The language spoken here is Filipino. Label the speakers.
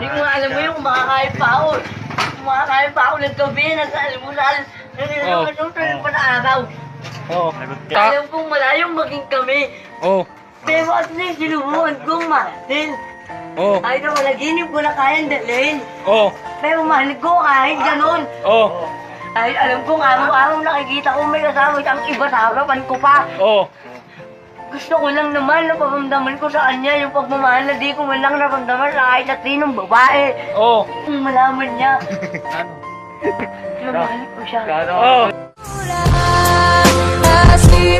Speaker 1: Hindi ko nga alam mo yung makakain pa ako. Kumakain pa ako ng gabi, nag-almusal. Nag-almusal pa na araw.
Speaker 2: Oo.
Speaker 1: Alam kong malayong maging kami.
Speaker 2: Oo.
Speaker 1: Pero at least sinubukan kong mahalin.
Speaker 2: Oo.
Speaker 1: Kahit ako naginip ko na kayang dalhin.
Speaker 2: Oo.
Speaker 1: Pero mahal ko kahit ganun.
Speaker 2: Oo.
Speaker 1: Kahit alam kong araw-araw nakikita ko may kasama ang iba sa harapan ko pa.
Speaker 2: Oo.
Speaker 1: Gusto ko lang naman na paramdaman ko sa kanya yung pagmamahal na di ko man lang naramdaman sa kahit at sinong babae.
Speaker 2: Oo.
Speaker 1: Kung malaman niya, na mahal ko siya.
Speaker 2: Oo.
Speaker 3: Así